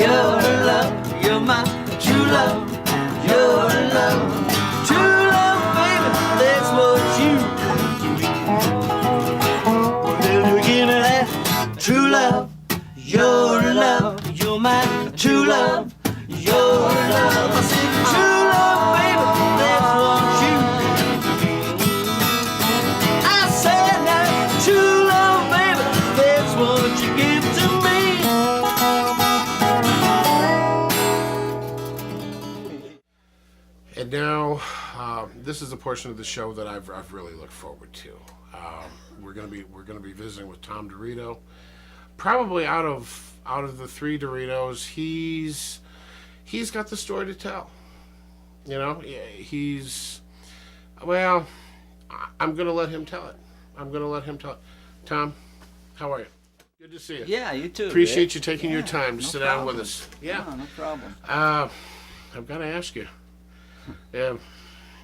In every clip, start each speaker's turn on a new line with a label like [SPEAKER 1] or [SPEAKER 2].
[SPEAKER 1] your love, you're my true love, your love, true love, baby, that's what you give me that true love, your love, you're my true love, your love. I said true love, baby, that's what you I said that true love, baby, that's what you give to me.
[SPEAKER 2] And now, this is a portion of the show that I've really looked forward to. We're gonna be visiting with Tom D'Rito. Probably out of the three Doritos, he's got the story to tell. You know, I'm gonna let him tell it. Tom, how are you? Good to see you.
[SPEAKER 1] Yeah, you too.
[SPEAKER 2] Appreciate
[SPEAKER 1] Rick.
[SPEAKER 2] you taking your time to sit down with us. Yeah,
[SPEAKER 1] no problem.
[SPEAKER 2] I've got to ask you.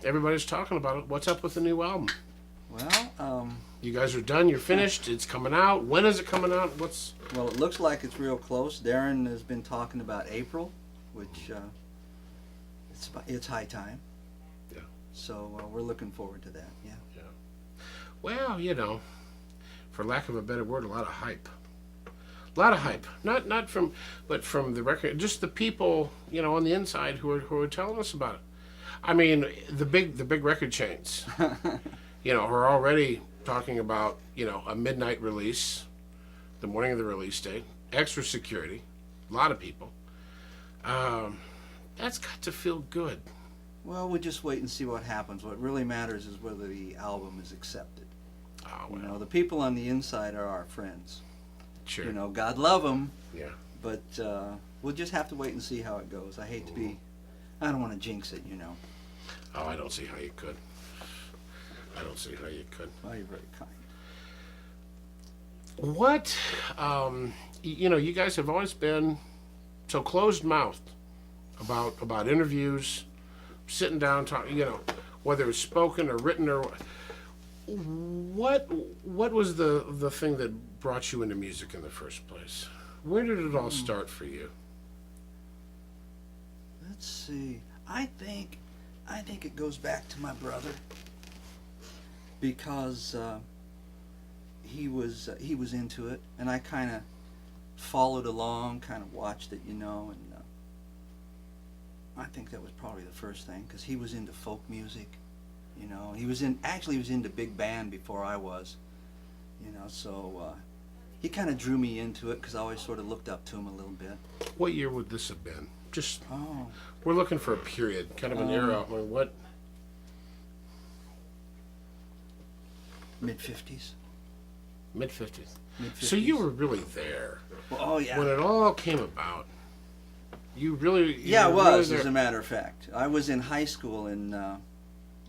[SPEAKER 2] Everybody's talking about it. What's up with the new album?
[SPEAKER 1] Well,
[SPEAKER 2] you guys are done. You're finished. It's coming out. When is it coming out?
[SPEAKER 1] Well, it looks like it's real close. Darren has been talking about April, which it's high time.
[SPEAKER 2] Yeah.
[SPEAKER 1] So we're looking forward to that. Yeah.
[SPEAKER 2] Yeah. Well, you know, for lack of a better word, a lot of hype. A lot of hype. Not from the record. Just the people, you know, on the inside who are telling us about it. I mean, the big record chains, you know, are already talking about, you know, a midnight release, the morning of the release date, extra security, a lot of people. That's got to feel good.
[SPEAKER 1] Well, we'll just wait and see what happens. What really matters is whether the album is accepted.
[SPEAKER 2] Oh, well.
[SPEAKER 1] You know, the people on the inside are our friends.
[SPEAKER 2] Sure.
[SPEAKER 1] You know, God love them.
[SPEAKER 2] Yeah.
[SPEAKER 1] But we'll just have to wait and see how it goes. I don't want to jinx it, you know.
[SPEAKER 2] Oh, I don't see how you could.
[SPEAKER 1] Well, you're very kind.
[SPEAKER 2] What, you know, you guys have always been so closed-mouthed about interviews, sitting down, talking, you know, whether it's spoken or written or what was the thing that brought you into music in the first place? Where did it all start for you?
[SPEAKER 1] Let's see. I think it goes back to my brother because he was into it, and I kind of followed along, kind of watched it, you know, and I think that was probably the first thing because he was into folk music, you know. He was into big band before I was, you know. So he kind of drew me into it because I always sort of looked up to him a little bit.
[SPEAKER 2] What year would this have been? Just we're looking for a period, kind of an era. I mean, what?
[SPEAKER 1] Mid-50s.
[SPEAKER 2] Mid-50s.
[SPEAKER 1] Mid-50s.
[SPEAKER 2] So you were really there.
[SPEAKER 1] Well, oh yeah.
[SPEAKER 2] When it all came about, you really.
[SPEAKER 1] Yeah, I
[SPEAKER 2] were
[SPEAKER 1] was,
[SPEAKER 2] really
[SPEAKER 1] as a matter of fact. I was in high school in the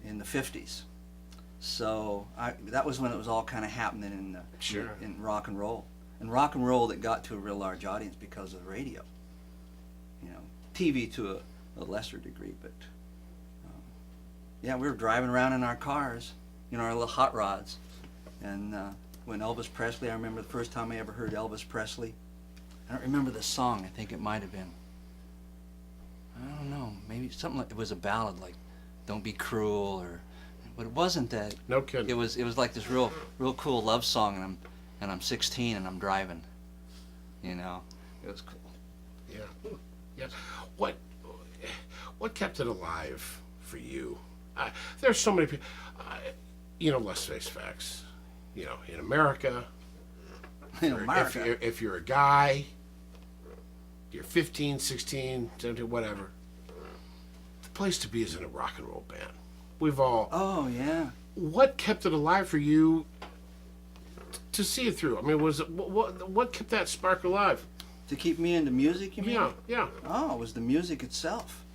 [SPEAKER 1] 50s. So that was when it was all kind of happening in rock and roll. And rock and roll that got to a real large audience because of the radio. You know, TV to a lesser degree, but yeah, we were driving around in our cars, you know, our little hot rods. And when Elvis Presley, I remember the first time I ever heard Elvis Presley. I don't remember the song. I think it might have been, I don't know, maybe something like, it was a ballad like "Don't Be Cruel," or, but it wasn't that.
[SPEAKER 2] No kidding.
[SPEAKER 1] It was like this real cool love song, and I'm 16 and I'm driving. You know, it was cool.
[SPEAKER 2] Yeah, yeah. What kept it alive for you? There's so many people. You know, let's face facts. You know, in America, if you're a guy, you're 15, 16, 17, whatever. The place to be is in a rock and roll band. We've all.
[SPEAKER 1] Oh yeah.
[SPEAKER 2] What kept it alive for you to see it through? I mean, was it what kept that spark alive?
[SPEAKER 1] To keep me into music, you mean?
[SPEAKER 2] Yeah.
[SPEAKER 1] Oh, it was the music itself.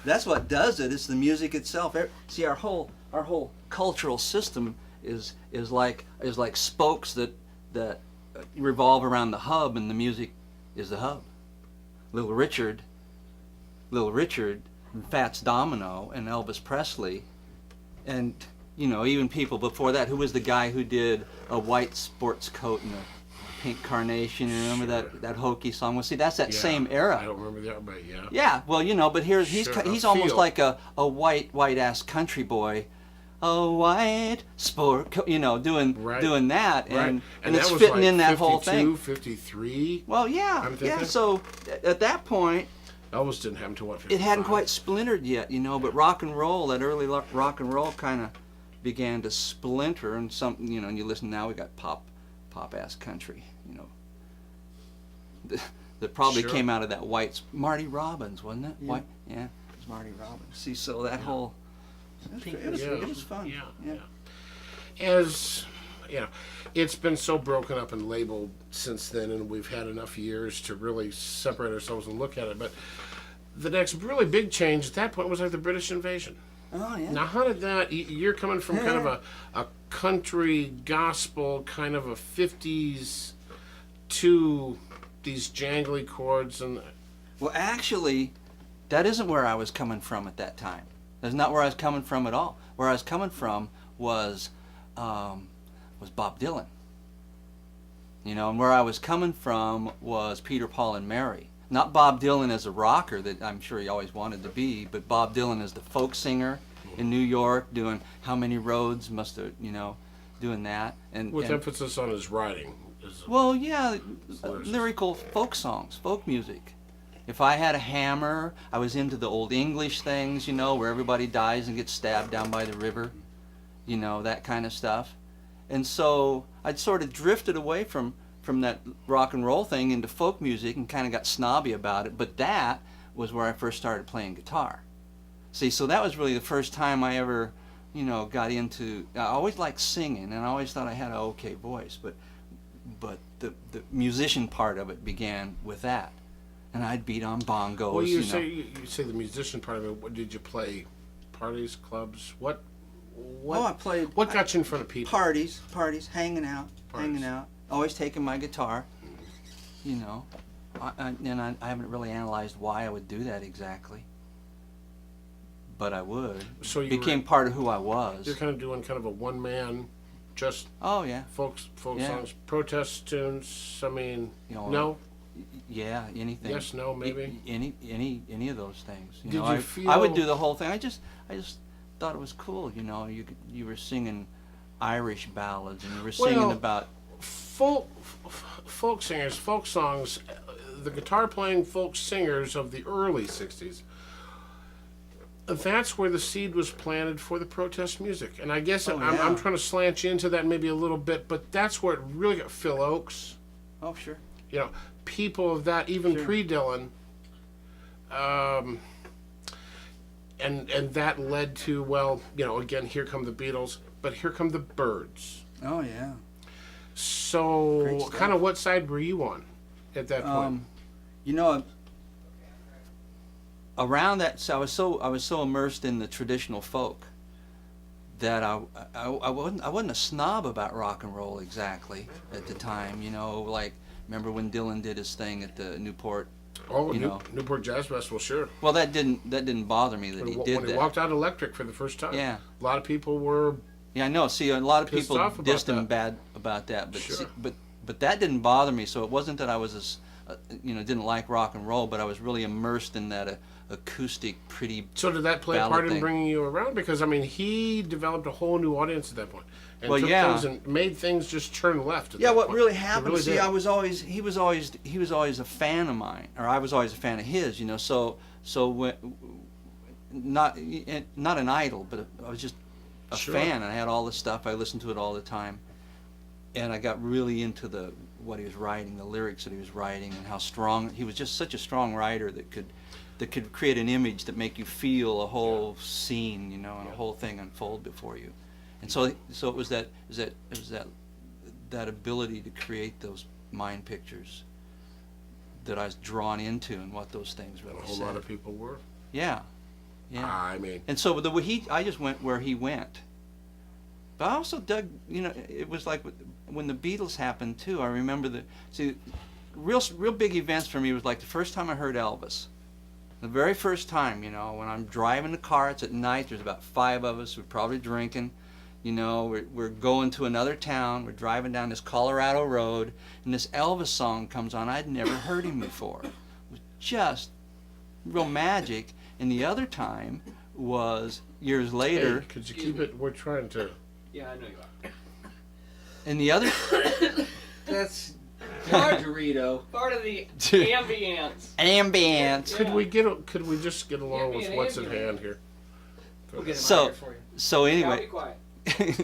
[SPEAKER 1] That's what does it. It's the music itself. See, our whole cultural system is like spokes that revolve around the hub, and the music is the hub. Little Richard, and Fats Domino, and Elvis Presley, and you know, even people before that. Who was the guy who did a white sports coat and a Pink Carnation. You remember
[SPEAKER 2] Sure.
[SPEAKER 1] that hokey song? Well, see, that's that
[SPEAKER 2] Yeah.
[SPEAKER 1] same era.
[SPEAKER 2] I don't remember that, but yeah.
[SPEAKER 1] Yeah, well, but here's
[SPEAKER 2] Sure,
[SPEAKER 1] he's
[SPEAKER 2] a
[SPEAKER 1] almost
[SPEAKER 2] feel.
[SPEAKER 1] like a white ass country boy, a white sport, doing
[SPEAKER 2] Right.
[SPEAKER 1] doing that,
[SPEAKER 2] Right.
[SPEAKER 1] and it's
[SPEAKER 2] that was
[SPEAKER 1] fitting
[SPEAKER 2] like
[SPEAKER 1] in that
[SPEAKER 2] 52,
[SPEAKER 1] whole thing.
[SPEAKER 2] 53.
[SPEAKER 1] Well, yeah,
[SPEAKER 2] I'm
[SPEAKER 1] yeah.
[SPEAKER 2] thinking.
[SPEAKER 1] So at that point,
[SPEAKER 2] Elvis didn't happen to what?
[SPEAKER 1] it hadn't
[SPEAKER 2] 55?
[SPEAKER 1] quite splintered yet, but rock and roll, that early rock and roll kind of began to splinter, and and you listen now, we got pop ass country, that probably
[SPEAKER 2] Sure.
[SPEAKER 1] came out of that Marty Robbins, wasn't it?
[SPEAKER 3] Yeah.
[SPEAKER 1] Yeah, it was Marty Robbins. See, so that whole, it was fun.
[SPEAKER 2] Yeah. As it's been so broken up and labeled since then, and we've had enough years to really separate ourselves and look at it. But the next really big change at that point was like the British invasion.
[SPEAKER 1] Oh, yeah.
[SPEAKER 2] Now, how did that? You're coming from kind of a country gospel kind of a 50s to these jangly chords and.
[SPEAKER 1] Well, actually, that isn't where I was coming from at that time. That's not where I was coming from at all. Where I was coming from was Bob Dylan. And where I was coming from was Peter, Paul, and Mary. Not Bob Dylan as a rocker that I'm sure he always wanted to be, but Bob Dylan as the folk singer in New York, doing How Many Roads Must Have, doing that.
[SPEAKER 2] With emphasis on his writing.
[SPEAKER 1] Well, yeah,
[SPEAKER 2] Lyricist.
[SPEAKER 1] lyrical folk songs, folk music. If I had a hammer, I was into the old English things, where everybody dies and gets stabbed down by the river, that kind of stuff. And so I'd sort of drifted away from that rock and roll thing into folk music and kind of got snobby about it. But that was where I first started playing guitar. See, so that was really the first time I ever, got into. I always liked singing, and I always thought I had an okay voice, but the musician part of it began with that, and I'd beat on bongos.
[SPEAKER 2] Well, you say the musician part of it. What did you play? Parties, clubs? What?
[SPEAKER 1] I played.
[SPEAKER 2] What got you in front of people?
[SPEAKER 1] Parties, hanging out. Always taking my guitar. I haven't really analyzed why I would do that exactly, but I would.
[SPEAKER 2] So you
[SPEAKER 1] became part of who I was.
[SPEAKER 2] You're kind of doing kind of a one-man, just
[SPEAKER 1] Oh yeah.
[SPEAKER 2] folk
[SPEAKER 1] Yeah.
[SPEAKER 2] songs, protest tunes. I mean,
[SPEAKER 1] You know,
[SPEAKER 2] no.
[SPEAKER 1] Yeah, anything.
[SPEAKER 2] Yes, no, maybe.
[SPEAKER 1] Any of those things.
[SPEAKER 2] Did you
[SPEAKER 1] I would
[SPEAKER 2] feel-
[SPEAKER 1] do the whole thing. I just thought it was cool. You were singing Irish ballads, and you were singing
[SPEAKER 2] Well,
[SPEAKER 1] about.
[SPEAKER 2] Folk singers, folk songs, the guitar playing folk singers of the early 60s. That's where the seed was planted for the protest music. And I guess
[SPEAKER 1] Oh,
[SPEAKER 2] I'm
[SPEAKER 1] yeah.
[SPEAKER 2] trying to slant you into that maybe a little bit, but that's where it really got Phil Oakes,
[SPEAKER 1] Oh sure.
[SPEAKER 2] people of that, even
[SPEAKER 1] Sure.
[SPEAKER 2] pre-Dylan. And that led to, well, again, here come the Beatles, but here come the Byrds.
[SPEAKER 1] Oh yeah. Great
[SPEAKER 2] So,
[SPEAKER 1] stuff.
[SPEAKER 2] kind of what side were you on at that point?
[SPEAKER 1] Around that, so I was so immersed in the traditional folk that I wasn't a snob about rock and roll exactly at the time. Like remember when Dylan did his thing at the Newport.
[SPEAKER 2] Newport Jazz Festival, sure.
[SPEAKER 1] Well, that didn't bother me that he did
[SPEAKER 2] When
[SPEAKER 1] that.
[SPEAKER 2] he walked out electric for the first time.
[SPEAKER 1] Yeah.
[SPEAKER 2] A lot of people were.
[SPEAKER 1] Yeah, I know. See, a lot of
[SPEAKER 2] Pissed
[SPEAKER 1] people
[SPEAKER 2] off about
[SPEAKER 1] dissed him
[SPEAKER 2] that.
[SPEAKER 1] bad about that, but
[SPEAKER 2] Sure.
[SPEAKER 1] but that didn't bother me. So it wasn't that I was didn't like rock and roll, but I was really immersed in that acoustic, pretty.
[SPEAKER 2] So did that play a
[SPEAKER 1] ballad
[SPEAKER 2] part in
[SPEAKER 1] thing.
[SPEAKER 2] bringing you around? Because I mean, he developed a whole new audience at that point, and
[SPEAKER 1] Well,
[SPEAKER 2] took
[SPEAKER 1] yeah.
[SPEAKER 2] things and made things just turn left. At
[SPEAKER 1] Yeah,
[SPEAKER 2] that
[SPEAKER 1] what
[SPEAKER 2] point.
[SPEAKER 1] really
[SPEAKER 2] It
[SPEAKER 1] happened?
[SPEAKER 2] really
[SPEAKER 1] See,
[SPEAKER 2] did.
[SPEAKER 1] he was always a fan of mine, or I was always a fan of his. So when, not an idol, but I was just a
[SPEAKER 2] Sure.
[SPEAKER 1] fan, and I had all the stuff. I listened to it all the time, and I got really into what he was writing, the lyrics that he was writing, and how strong he was. Just such a strong writer that could create an image that make you feel a whole scene, and a whole thing unfold before you. And so it was that ability to create those mind pictures that I was drawn into, and what those things really
[SPEAKER 2] A whole
[SPEAKER 1] said.
[SPEAKER 2] lot of people were.
[SPEAKER 1] Yeah.
[SPEAKER 2] I mean,
[SPEAKER 1] And so I just went where he went. But I also dug, it was like when the Beatles happened too. I remember real big events for me was like the first time I heard Elvis. The very first time, when I'm driving the car, it's at night, there's about 5 of us, we're probably drinking, You know, we're going to another town. We're driving down this Colorado road, and this Elvis song comes on. I'd never heard him before. It was just real magic. And the other time was years later.
[SPEAKER 2] Hey, could you keep it? We're trying to.
[SPEAKER 3] Yeah, I know you are.
[SPEAKER 1] And the other.
[SPEAKER 3] That's part Dorito. Part of the ambience.
[SPEAKER 1] Ambience.
[SPEAKER 2] Could we just get along
[SPEAKER 3] Yeah,
[SPEAKER 2] with
[SPEAKER 3] be
[SPEAKER 2] what's
[SPEAKER 3] an
[SPEAKER 2] at
[SPEAKER 3] ambulance.
[SPEAKER 2] hand here?
[SPEAKER 3] We'll get him
[SPEAKER 1] So-
[SPEAKER 3] out here for you.
[SPEAKER 1] So
[SPEAKER 3] Now be
[SPEAKER 1] anyway,
[SPEAKER 3] quiet.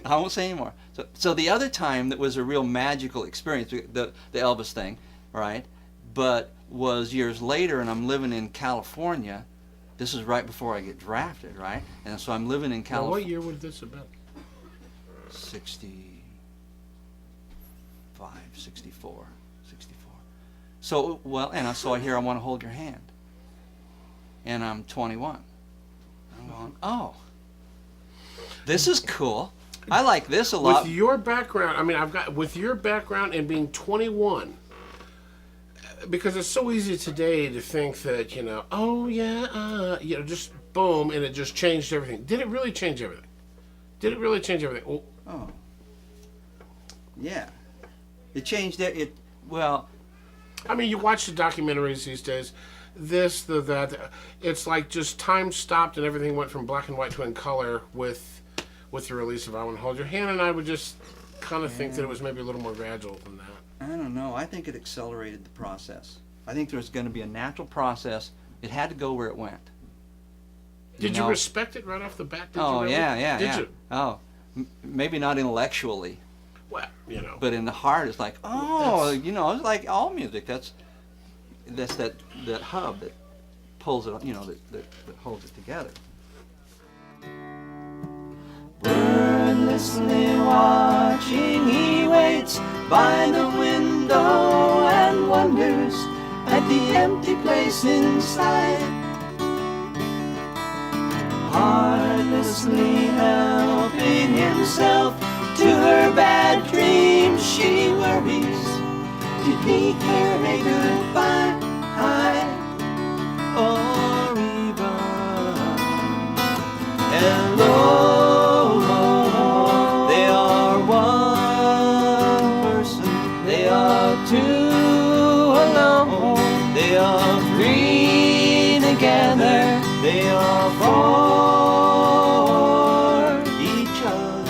[SPEAKER 1] I won't say anymore. So the other time that was a real magical experience, the Elvis thing, right? But was years later, and I'm living in California. This is right before I get drafted, right? And so I'm living in
[SPEAKER 2] Now,
[SPEAKER 1] California.
[SPEAKER 2] what year would this have been?
[SPEAKER 1] 65, 64. So, so I hear I want to hold your hand. And I'm 21. I'm going, oh, this is cool. I like this a lot.
[SPEAKER 2] With your background, with your background and being 21, because it's so easy today to think that, just boom, and it just changed everything. Did it really change everything? Well,
[SPEAKER 1] Oh. Yeah. It changed it. Well,
[SPEAKER 2] you watch the documentaries these days, that. It's like just time stopped and everything went from black and white to in color with the release of I Want to Hold Your Hand, and I would just kind of think that it was maybe a little more gradual than that.
[SPEAKER 1] I don't know. I think it accelerated the process. I think there was going to be a natural process. It had to go where it went.
[SPEAKER 2] Did you
[SPEAKER 1] know?
[SPEAKER 2] Respect it right off the bat? Did you
[SPEAKER 1] Oh,
[SPEAKER 2] really?
[SPEAKER 1] yeah.
[SPEAKER 2] Did you?
[SPEAKER 1] Oh, maybe not intellectually,
[SPEAKER 2] Well,
[SPEAKER 1] but in the heart, it's like, it's like all music. That's that hub that pulls it, that holds it together. Wordlessly watching, he waits by the window and wonders at the empty place inside. Heartlessly helping himself to her bad dreams, she worries. Did he care a goodbye? Or even hello? They are one person. They are two alone. They are three together. They are for each other.